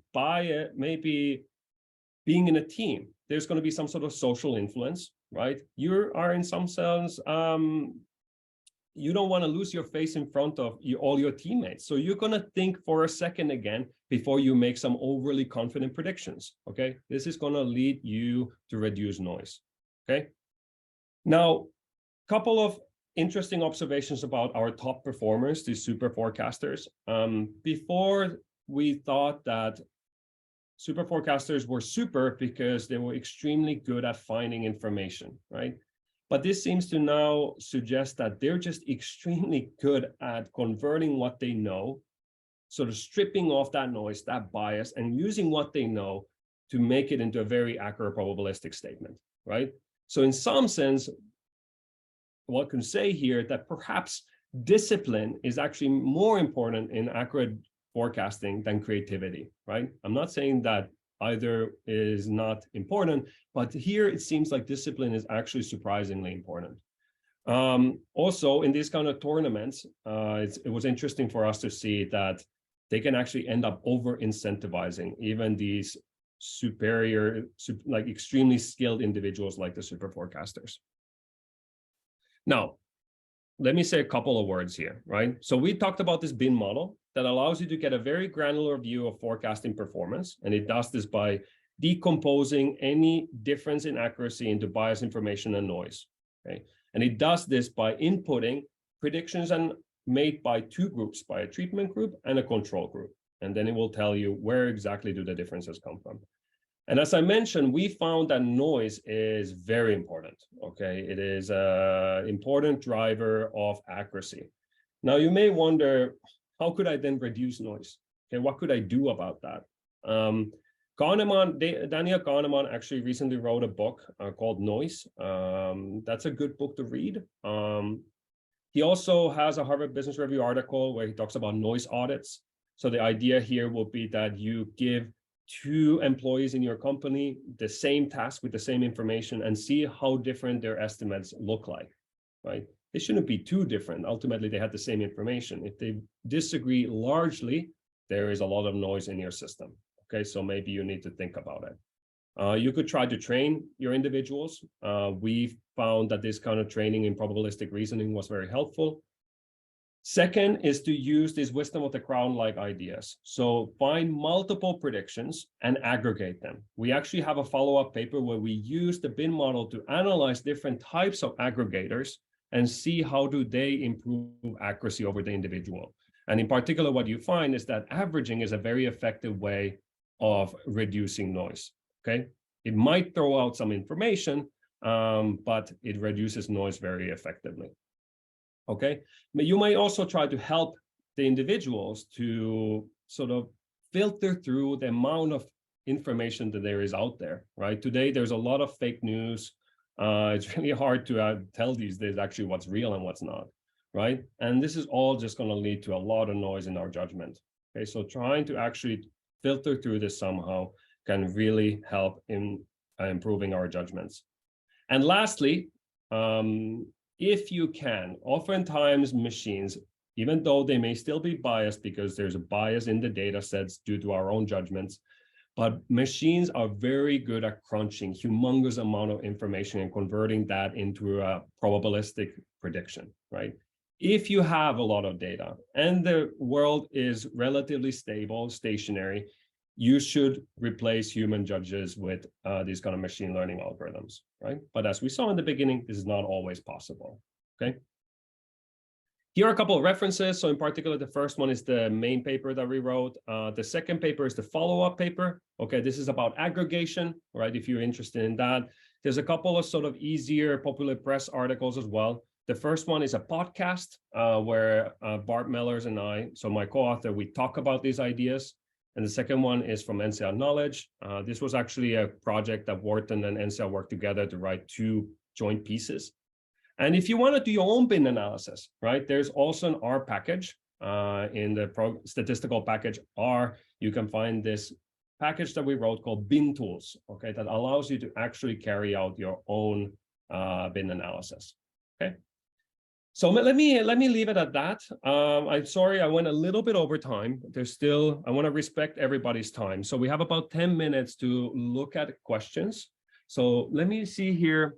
A: being in a team, there's going to be some sort of social influence, right? You are in some sense, you don't want to lose your face in front of all your teammates. So you're going to think for a second again before you make some overly confident predictions, okay? This is going to lead you to reduce noise, okay? Now, a couple of interesting observations about our top performers, the super forecasters. Before, we thought that super forecasters were super because they were extremely good at finding information, right? But this seems to now suggest that they're just extremely good at converting what they know, sort of stripping off that noise, that bias, and using what they know to make it into a very accurate probabilistic statement, right? So in some sense, one can say here that perhaps discipline is actually more important in accurate forecasting than creativity, right? I'm not saying that either is not important, but here it seems like discipline is actually surprisingly important. Also, in these kind of tournaments, it was interesting for us to see that they can actually end up over incentivizing even these superior, like extremely skilled individuals like the super forecasters. Now, let me say a couple of words here, right? So we talked about this bin model that allows you to get a very granular view of forecasting performance. And it does this by decomposing any difference in accuracy into bias information and noise, okay? And it does this by inputting predictions and made by two groups, by a treatment group and a control group. And then it will tell you where exactly do the differences come from. And as I mentioned, we found that noise is very important, okay? It is an important driver of accuracy. Now, you may wonder, how could I then reduce noise? Okay, what could I do about that? Daniel Kahneman actually recently wrote a book called Noise. That's a good book to read. He also has a Harvard Business Review article where he talks about noise audits. So the idea here will be that you give two employees in your company the same task with the same information and see how different their estimates look like, right? They shouldn't be too different. Ultimately, they have the same information. If they disagree largely, there is a lot of noise in your system, okay? So maybe you need to think about it. You could try to train your individuals. We found that this kind of training in probabilistic reasoning was very helpful. Second is to use this wisdom of the crowd-like ideas. So find multiple predictions and aggregate them. We actually have a follow-up paper where we use the bin model to analyze different types of aggregators and see how do they improve accuracy over the individual. And in particular, what you find is that averaging is a very effective way of reducing noise, okay? It might throw out some information, but it reduces noise very effectively. Okay, but you may also try to help the individuals to sort of filter through the amount of information that there is out there, right? Today, there's a lot of fake news. It's really hard to tell these days actually what's real and what's not, right? And this is all just going to lead to a lot of noise in our judgment. Okay, so trying to actually filter through this somehow can really help in improving our judgments. And lastly, if you can, oftentimes machines, even though they may still be biased because there's a bias in the data sets due to our own judgments, but machines are very good at crunching humongous amount of information and converting that into a probabilistic prediction, right? If you have a lot of data and the world is relatively stable, stationary, you should replace human judges with these kind of machine learning algorithms, right? But as we saw in the beginning, this is not always possible, okay? Here are a couple of references. So in particular, the first one is the main paper that we wrote. The second paper is the follow-up paper. Okay, this is about aggregation, right? If you're interested in that. There's a couple of sort of easier popular press articles as well. The first one is a podcast where Bart Mellers and I, so my co-author, we talk about these ideas. And the second one is from INSEAD Knowledge. This was actually a project that Wharton and INSEAD worked together to write two joint pieces. And if you want to do your own bin analysis, right, there's also an R package in the statistical package R. You can find this package that we wrote called bin tools, okay, that allows you to actually carry out your own bin analysis, okay? So let me leave it at that. I'm sorry, I went a little bit over time. There's still, I want to respect everybody's time. So we have about 10 minutes to look at questions. So let me see here.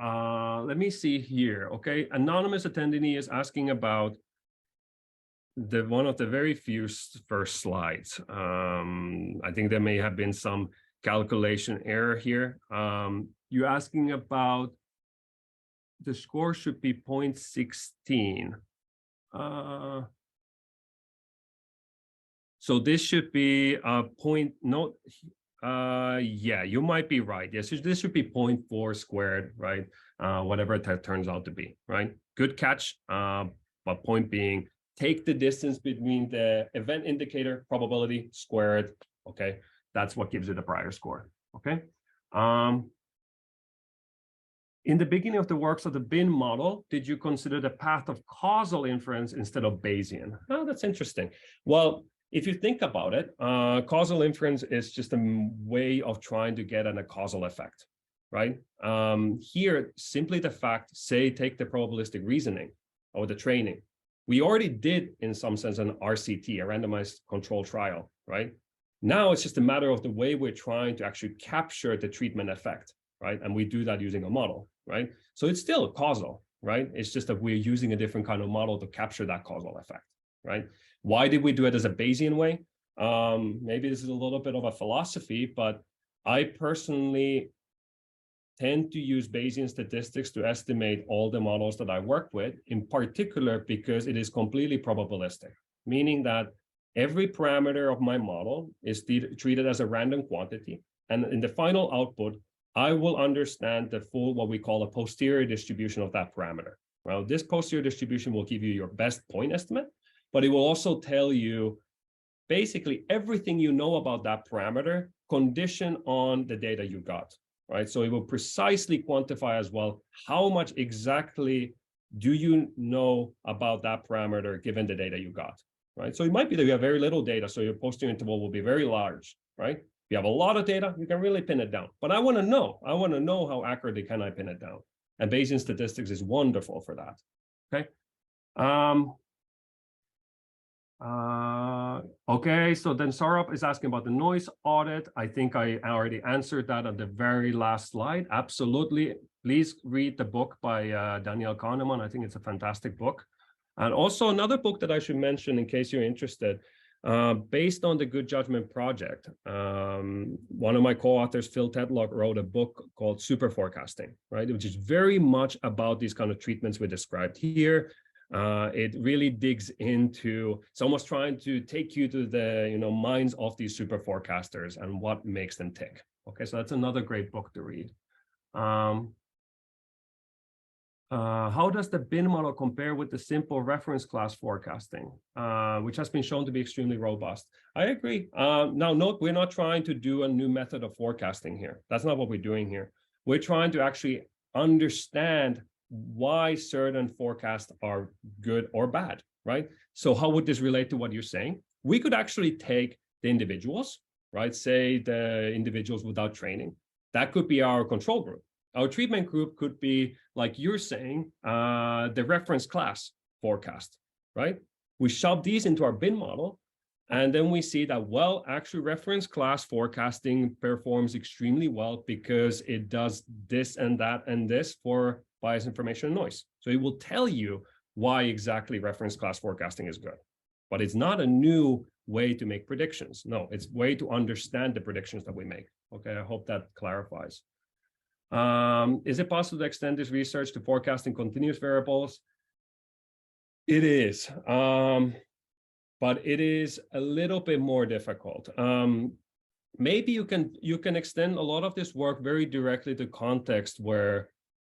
A: Okay. Anonymous attendee is asking about one of the very few first slides. I think there may have been some calculation error here. You're asking about the score should be 0.16. So this should be yeah, you might be right. Yes, this should be 0.4 squared, right? Whatever that turns out to be, right? Good catch. But point being, take the distance between the event indicator probability squared. Okay, that's what gives it a prior score. Okay.
B: in the beginning of the works of the bin model, did you consider the path of causal inference instead of Bayesian?
A: Oh, that's interesting. Well, if you think about it, causal inference is just a way of trying to get a causal effect, right? Here, simply the fact, say, take the probabilistic reasoning or the training. We already did, in some sense, an RCT, a randomized control trial, right? Now it's just a matter of the way we're trying to actually capture the treatment effect, right? And we do that using a model, right? So it's still causal, right? It's just that we're using a different kind of model to capture that causal effect, right? Why did we do it as a Bayesian way? Maybe this is a little bit of a philosophy, but I personally tend to use Bayesian statistics to estimate all the models that I work with, in particular because it is completely probabilistic, meaning that every parameter of my model is treated as a random quantity. And in the final output, I will understand the full, what we call a posterior distribution of that parameter. Well, this posterior distribution will give you your best point estimate, but it will also tell you basically everything you know about that parameter conditioned on the data you got, right? So it will precisely quantify as well, how much exactly do you know about that parameter given the data you got, right? So it might be that you have very little data, so your posterior interval will be very large, right? If you have a lot of data, you can really pin it down. But I want to know how accurately can I pin it down? And Bayesian statistics is wonderful for that, okay?
B: Okay, so then Saurabh is asking about the noise audit. I think I already answered that on the very last slide. Absolutely. Please read the book by Daniel Kahneman. I think it's a fantastic book. And also another book that I should mention in case you're interested, based on the Good Judgment Project. One of my co-authors, Phil Tedlock, wrote a book called Super Forecasting, right? Which is very much about these kind of treatments we described here. It really digs into, it's almost trying to take you to the minds of these super forecasters and what makes them tick. Okay, so that's another great book to read. How does the bin model compare with the simple reference class forecasting, which has been shown to be extremely robust? I agree. Now, note, we're not trying to do a new method of forecasting here. That's not what we're doing here. We're trying to actually understand why certain forecasts are good or bad, right? So how would this relate to what you're saying? We could actually take the individuals, right? Say the individuals without training. That could be our control group. Our treatment group could be, like you're saying, the reference class forecast, right? We shove these into our bin model, and then we see that, well, actually reference class forecasting performs extremely well because it does this and that and this for bias, information, and noise. So it will tell you why exactly reference class forecasting is good. But it's not a new way to make predictions. No, it's a way to understand the predictions that we make. Okay, I hope that clarifies. Is it possible to extend this research to forecasting continuous variables? It is, but it is a little bit more difficult. Maybe you can extend a lot of this work very directly to context where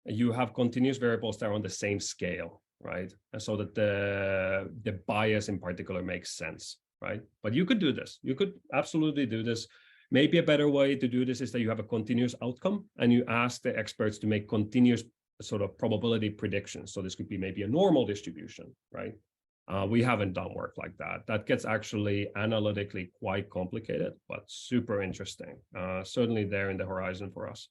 B: you have continuous variables that are on the same scale, right? And so that the bias in particular makes sense, right? But you could do this. You could absolutely do this. Maybe a better way to do this is that you have a continuous outcome and you ask the experts to make continuous sort of probability predictions. So this could be maybe a normal distribution, right? We haven't done work like that. That gets actually analytically quite complicated, but super interesting. Certainly there in the horizon for us.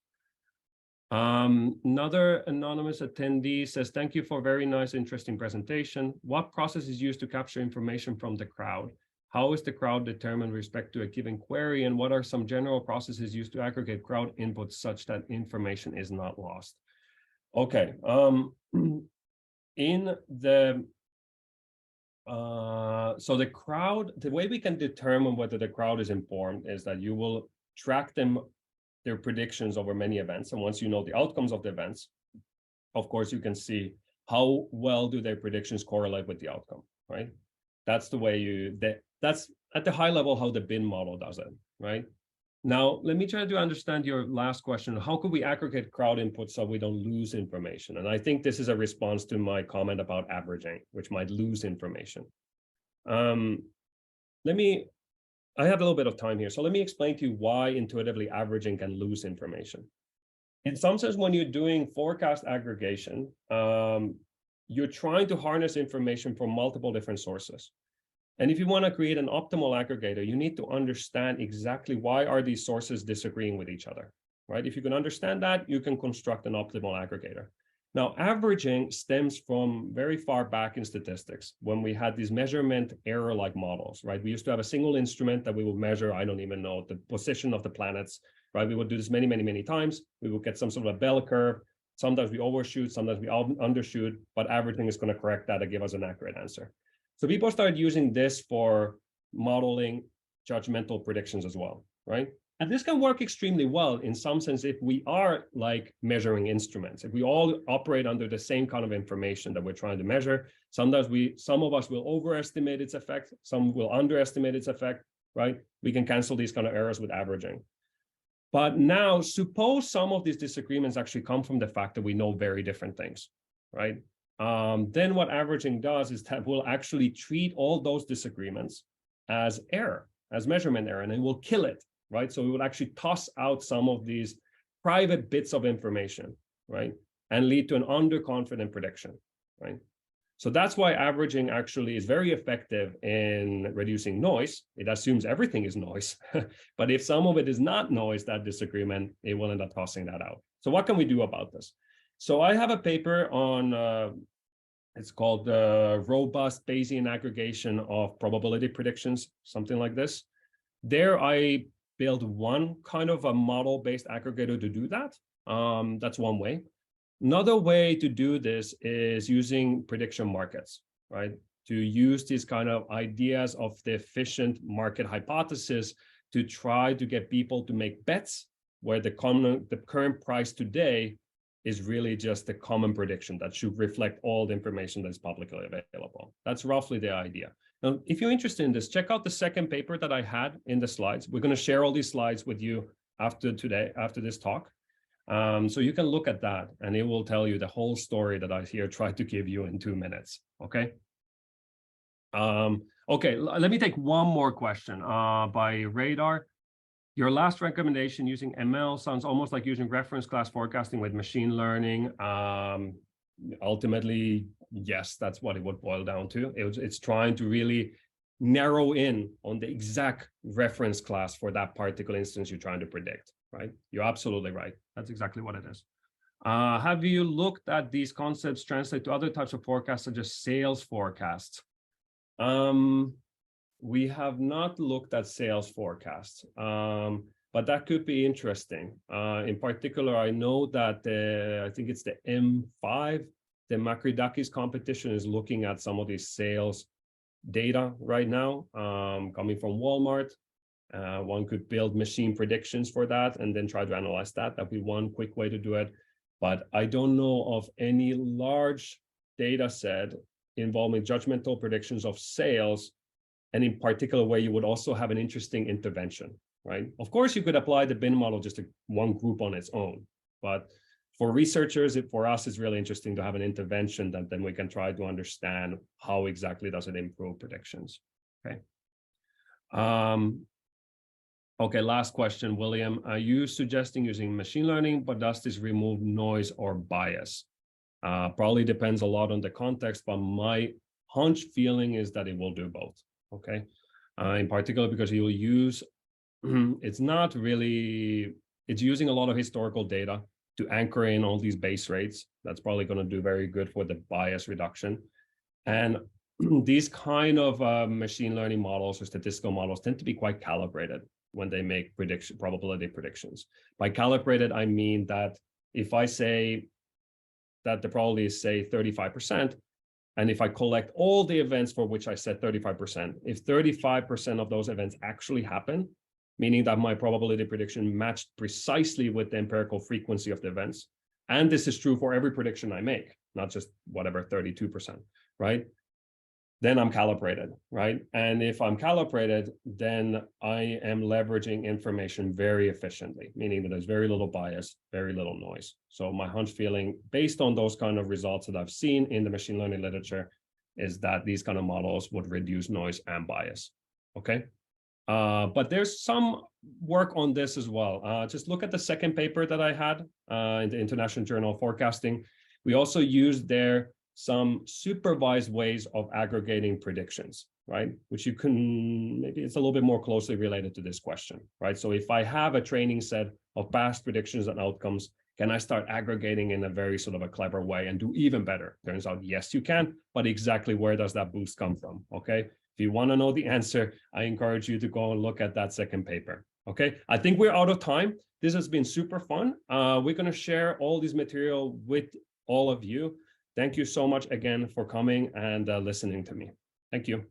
B: Another anonymous attendee says, thank you for a very nice, interesting presentation. What process is used to capture information from the crowd? How is the crowd determined with respect to a given query? And what are some general processes used to aggregate crowd inputs such that information is not lost? Okay. So the crowd, the way we can determine whether the crowd is informed is that you will track their predictions over many events. And once you know the outcomes of the events, of course, you can see how well do their predictions correlate with the outcome, right? That's the way that's at the high level how the bin model does it, right? Now, let me try to understand your last question. How could we aggregate crowd input so we don't lose information? And I think this is a response to my comment about averaging, which might lose information. I have a little bit of time here, so let me explain to you why intuitively averaging can lose information. in some sense, when you're doing forecast aggregation, you're trying to harness information from multiple different sources. And if you want to create an optimal aggregator, you need to understand exactly why are these sources disagreeing with each other, right? If you can understand that, you can construct an optimal aggregator. Now, averaging stems from very far back in statistics when we had these measurement error-like models, right? We used to have a single instrument that we would measure, I don't even know, the position of the planets, right? We would do this many, many, many times. We would get some sort of a bell curve. Sometimes we overshoot, sometimes we undershoot, but averaging is going to correct that and give us an accurate answer. So people started using this for modeling judgmental predictions as well, right? And this can work extremely well in some sense if we are like measuring instruments, if we all operate under the same kind of information that we're trying to measure. Sometimes some of us will overestimate its effect, some will underestimate its effect, right? We can cancel these kind of errors with averaging. But now suppose some of these disagreements actually come from the fact that we know very different things, right? Then what averaging does is that we'll actually treat all those disagreements as error, as measurement error, and it will kill it, right? So we will actually toss out some of these private bits of information, right? And lead to an underconfident prediction, right? So that's why averaging actually is very effective in reducing noise. It assumes everything is noise, but if some of it is not noise, that disagreement, it will end up tossing that out. So what can we do about this? So I have a paper on, it's called Robust Bayesian Aggregation of Probability Predictions, something like this. There I build one kind of a model-based aggregator to do that. That's one way. Another way to do this is using prediction markets, right? To use these kind of ideas of the efficient market hypothesis to try to get people to make bets where the current price today is really just the common prediction that should reflect all the information that's publicly available. That's roughly the idea. Now, if you're interested in this, check out the second paper that I had in the slides. We're going to share all these slides with you after this talk. So you can look at that and it will tell you the whole story that I here tried to give you in 2 minutes, okay? Okay, let me take one more question by Radar. Your last recommendation using ML sounds almost like using reference class forecasting with machine learning. Ultimately, yes, that's what it would boil down to. It's trying to really narrow in on the exact reference class for that particular instance you're trying to predict, right? You're absolutely right. That's exactly what it is. Have you looked at these concepts translate to other types of forecasts, such as sales forecasts? We have not looked at sales forecasts, but that could be interesting. In particular, I know that I think it's the M5, the Makridakis competition is looking at some of these sales data right now, coming from Walmart. One could build machine predictions for that and then try to analyze that. That'd be one quick way to do it. But I don't know of any large data set involving judgmental predictions of sales. And in particular where you would also have an interesting intervention, right? Of course, you could apply the bin model just to one group on its own. But for researchers, for us, it's really interesting to have an intervention that then we can try to understand how exactly does it improve predictions, okay? Okay, last question, William. Are you suggesting using machine learning, but does this remove noise or bias? Probably depends a lot on the context, but my hunch feeling is that it will do both. Okay, in particular because you will use, it's using a lot of historical data to anchor in all these base rates. That's probably going to do very good for the bias reduction. And these kind of machine learning models or statistical models tend to be quite calibrated when they make probability predictions. By calibrated, I mean that if I say that the probability is, say, 35%, and if I collect all the events for which I said 35%, if 35% of those events actually happen, meaning that my probability prediction matched precisely with the empirical frequency of the events, and this is true for every prediction I make, not just whatever 32%, right? Then I'm calibrated, right? And if I'm calibrated, then I am leveraging information very efficiently, meaning that there's very little bias, very little noise. So my hunch feeling, based on those kind of results that I've seen in the machine learning literature, is that these kind of models would reduce noise and bias, okay? But there's some work on this as well. Just look at the second paper that I had in the International Journal of Forecasting. We also used there some supervised ways of aggregating predictions, right? Which you can, maybe it's a little bit more closely related to this question, right? So if I have a training set of past predictions and outcomes, can I start aggregating in a very sort of a clever way and do even better? Turns out, yes, you can, but exactly where does that boost come from, okay? If you want to know the answer, I encourage you to go and look at that second paper, okay? I think we're out of time. This has been super fun. We're going to share all this material with all of you. Thank you so much again for coming and listening to me. Thank you.